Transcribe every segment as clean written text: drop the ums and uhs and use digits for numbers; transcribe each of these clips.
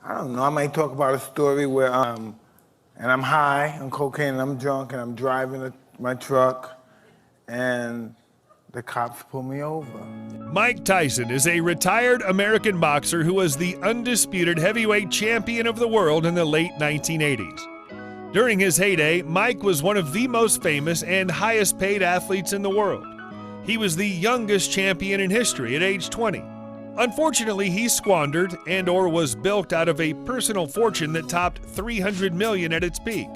I don't know, I might talk about a story where and I'm high on cocaine and I'm drunk and I'm driving my truck and the cops pull me over. Mike Tyson is a retired American boxer who was the undisputed heavyweight champion of the world in the late 1980s. During his heyday, Mike was one of the most famous and highest paid athletes in the world. He was the youngest champion in history at age 20. Unfortunately, he squandered and/or was bilked out of a personal fortune that topped $300 million at its peak.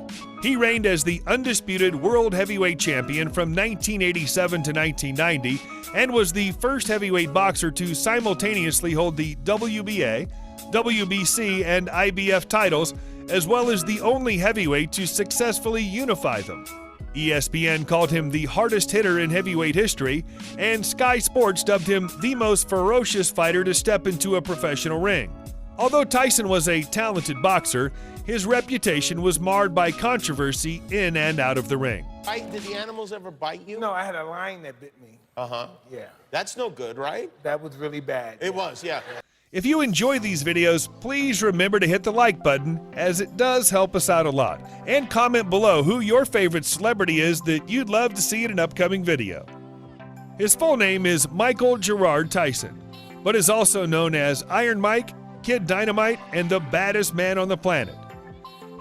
He reigned as the undisputed world heavyweight champion from 1987 to 1990 and was the first heavyweight boxer to simultaneously hold the WBA, WBC, and IBF titles, as well as the only heavyweight to successfully unify them. ESPN called him the hardest hitter in heavyweight history, and Sky Sports dubbed him the most ferocious fighter to step into a professional ring. Although Tyson was a talented boxer, his reputation was marred by controversy in and out of the ring. Did the animals ever bite you? No, I had a lion that bit me. Uh-huh. Yeah. That's no good, right? That was really bad. It was, yeah. If you enjoy these videos, please remember to hit the like button, as it does help us out a lot. And comment below who your favorite celebrity is that you'd love to see in an upcoming video. His full name is Michael Gerard Tyson, but is also known as Iron Mike, Kid Dynamite, and the baddest man on the planet.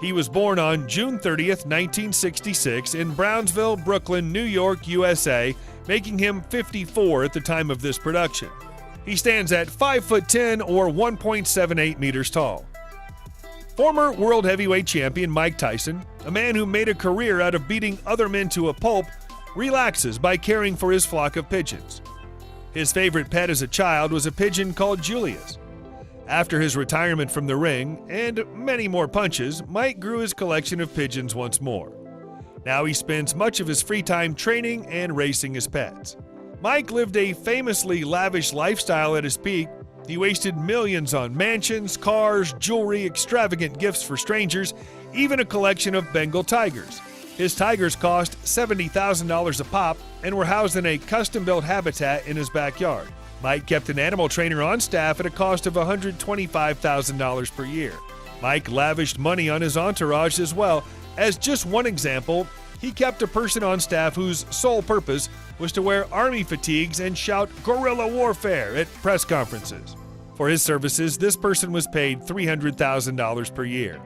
He was born on June 30th, 1966 in Brownsville, Brooklyn, New York, USA, making him 54 at the time of this production. He stands at 5'10" or 1.78 meters tall. Former world heavyweight champion Mike Tyson, a man who made a career out of beating other men to a pulp, relaxes by caring for his flock of pigeons. His favorite pet as a child was a pigeon called Julius. After his retirement from the ring and many more punches, Mike grew his collection of pigeons once more. Now he spends much of his free time training and racing his pets. Mike lived a famously lavish lifestyle at his peak. He wasted millions on mansions, cars, jewelry, extravagant gifts for strangers, even a collection of Bengal tigers. His tigers cost $70,000 a pop and were housed in a custom-built habitat in his backyard. Mike kept an animal trainer on staff at a cost of $125,000 per year. Mike lavished money on his entourage as well. As just one example, he kept a person on staff whose sole purpose was to wear army fatigues and shout guerrilla warfare at press conferences. For his services, this person was paid $300,000 per year.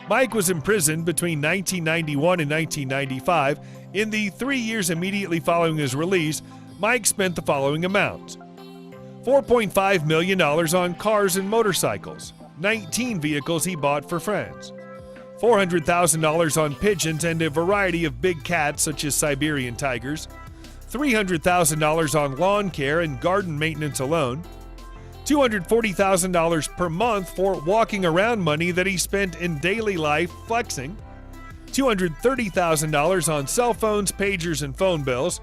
Mike was imprisoned between 1991 and 1995. In the 3 years immediately following his release, Mike spent the following amounts: $4.5 million on cars and motorcycles, 19 vehicles he bought for friends, $400,000 on pigeons and a variety of big cats such as Siberian tigers, $300,000 on lawn care and garden maintenance alone, $240,000 per month for walking around money that he spent in daily life flexing, $230,000 on cell phones, pagers, and phone bills,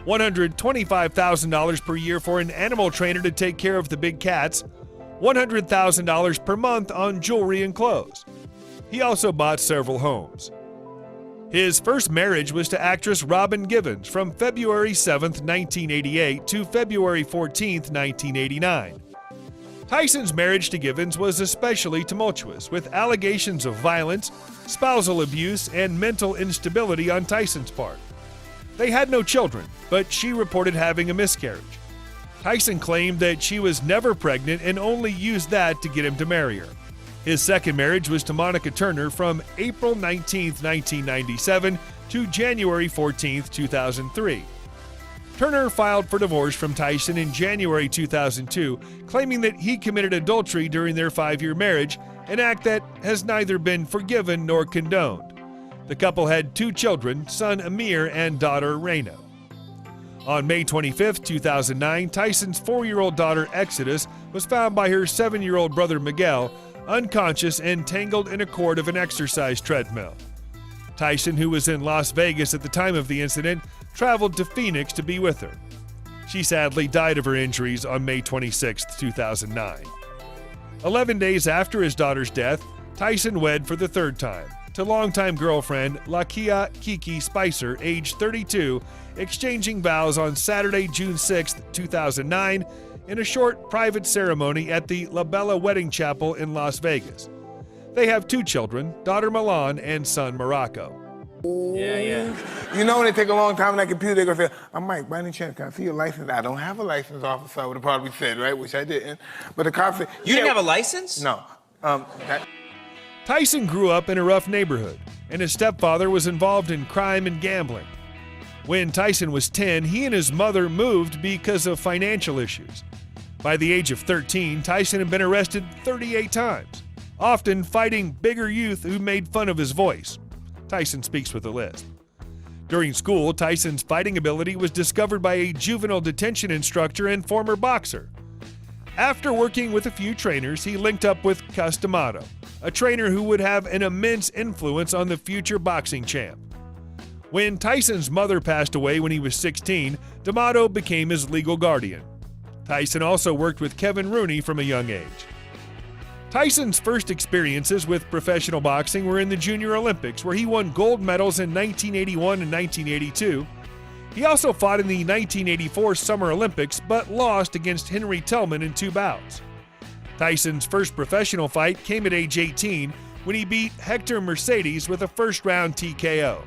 $125,000 per year for an animal trainer to take care of the big cats, $100,000 per month on jewelry and clothes. He also bought several homes. His first marriage was to actress Robin Givens from February 7, 1988 to February 14, 1989. Tyson's marriage to Givens was especially tumultuous, with allegations of violence, spousal abuse, and mental instability on Tyson's part. They had no children, but she reported having a miscarriage. Tyson claimed that she was never pregnant and only used that to get him to marry her. His second marriage was to Monica Turner from April 19, 1997 to January 14, 2003. Turner filed for divorce from Tyson in January 2002, claiming that he committed adultery during their 5-year marriage, an act that has neither been forgiven nor condoned. The couple had 2 children, son Amir and daughter Raina. On May 25, 2009, Tyson's 4-year-old daughter Exodus was found by her 7-year-old brother Miguel, unconscious and tangled in a cord of an exercise treadmill. Tyson, who was in Las Vegas at the time of the incident, traveled to Phoenix to be with her. She sadly died of her injuries on May 26, 2009. 11 days after his daughter's death, Tyson wed for the 3rd time to longtime girlfriend Lakia Kiki Spicer, age 32, exchanging vows on Saturday, June 6, 2009, in a short private ceremony at the La Bella Wedding Chapel in Las Vegas. They have 2 children, daughter Milan and son Morocco. You know when they take a long time on that computer, they're gonna say, I'm Mike, by any chance, can I see your license? I don't have a license, officer, I would have probably said, right? Which I didn't. But the cop said, You didn't have a license? No. Tyson grew up in a rough neighborhood, and his stepfather was involved in crime and gambling. When Tyson was 10, he and his mother moved because of financial issues. By the age of 13, Tyson had been arrested 38 times, often fighting bigger youth who made fun of his voice. Tyson speaks with a lisp. During school, Tyson's fighting ability was discovered by a juvenile detention instructor and former boxer. After working with a few trainers, he linked up with Cus D'Amato, a trainer who would have an immense influence on the future boxing champ. When Tyson's mother passed away when he was 16, D'Amato became his legal guardian. Tyson also worked with Kevin Rooney from a young age. Tyson's first experiences with professional boxing were in the Junior Olympics, where he won gold medals in 1981 and 1982. He also fought in the 1984 Summer Olympics, but lost against Henry Tillman in 2 bouts. Tyson's first professional fight came at age 18 when he beat Hector Mercedes with a first-round TKO.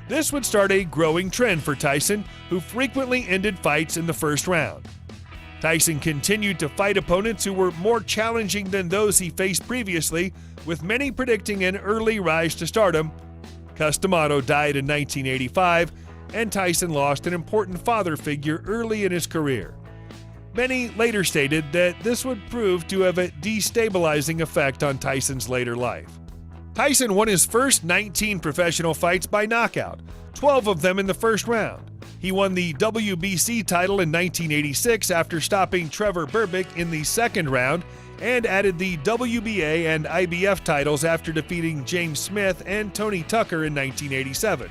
This would start a growing trend for Tyson, who frequently ended fights in the first round. Tyson continued to fight opponents who were more challenging than those he faced previously, with many predicting an early rise to stardom. Cus D'Amato died in 1985, and Tyson lost an important father figure early in his career. Many later stated that this would prove to have a destabilizing effect on Tyson's later life. Tyson won his first 19 professional fights by knockout, 12 of them in the first round. He won the WBC title in 1986 after stopping Trevor Berbick in the second round, and added the WBA and IBF titles after defeating James Smith and Tony Tucker in 1987.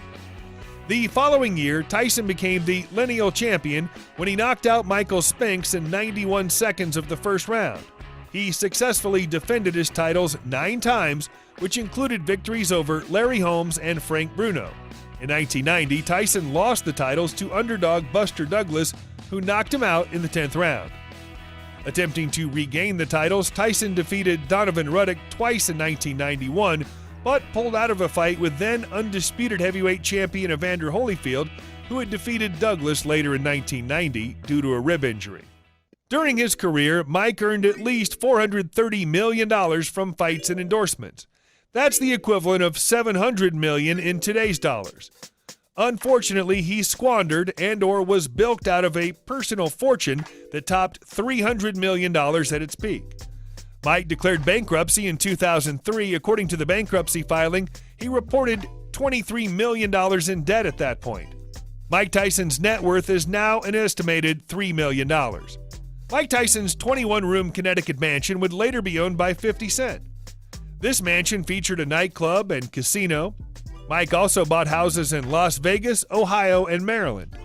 The following year, Tyson became the lineal champion when he knocked out Michael Spinks in 91 seconds of the first round. He successfully defended his titles 9 times, which included victories over Larry Holmes and Frank Bruno. In 1990, Tyson lost the titles to underdog Buster Douglas, who knocked him out in the 10th round. Attempting to regain the titles, Tyson defeated Donovan Ruddock twice in 1991, but pulled out of a fight with then undisputed heavyweight champion Evander Holyfield, who had defeated Douglas later in 1990 due to a rib injury. During his career, Mike earned at least $430 million from fights and endorsements. That's the equivalent of $700 million in today's dollars. Unfortunately, he squandered and/or was bilked out of a personal fortune that topped $300 million at its peak. Mike declared bankruptcy in 2003. According to the bankruptcy filing, he reported $23 million in debt at that point. Mike Tyson's net worth is now an estimated $3 million. Mike Tyson's 21-room Connecticut mansion would later be owned by 50 Cent. This mansion featured a nightclub and casino. Mike also bought houses in Las Vegas, Ohio, and Maryland.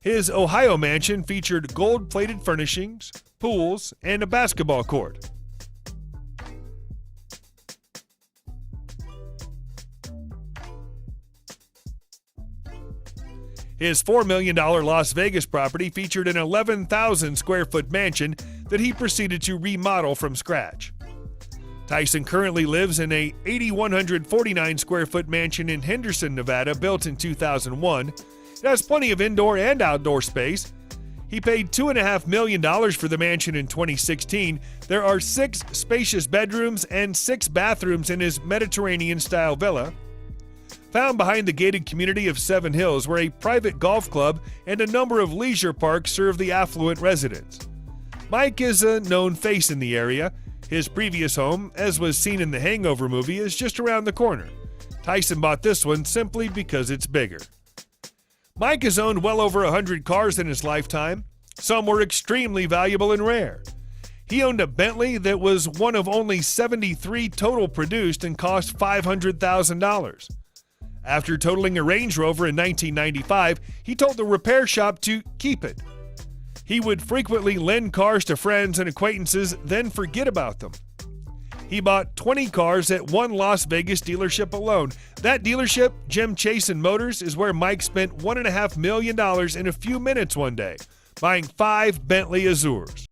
His Ohio mansion featured gold-plated furnishings, pools, and a basketball court. His $4 million Las Vegas property featured an 11,000 square foot mansion that he proceeded to remodel from scratch. Tyson currently lives in a 8,149 square foot mansion in Henderson, Nevada, built in 2001. It has plenty of indoor and outdoor space. He paid $2.5 million for the mansion in 2016. There are 6 spacious bedrooms and 6 bathrooms in his Mediterranean-style villa. Found behind the gated community of Seven Hills, where a private golf club and a number of leisure parks serve the affluent residents. Mike is a known face in the area. His previous home, as was seen in the Hangover movie, is just around the corner. Tyson bought this one simply because it's bigger. Mike has owned well over 100 cars in his lifetime. Some were extremely valuable and rare. He owned a Bentley that was one of only 73 total produced and cost $500,000. After totaling a Range Rover in 1995, he told the repair shop to keep it. He would frequently lend cars to friends and acquaintances, then forget about them. He bought 20 cars at one Las Vegas dealership alone. That dealership, Jim Chasin Motors, is where Mike spent $1.5 million in a few minutes one day, buying 5 Bentley Azures.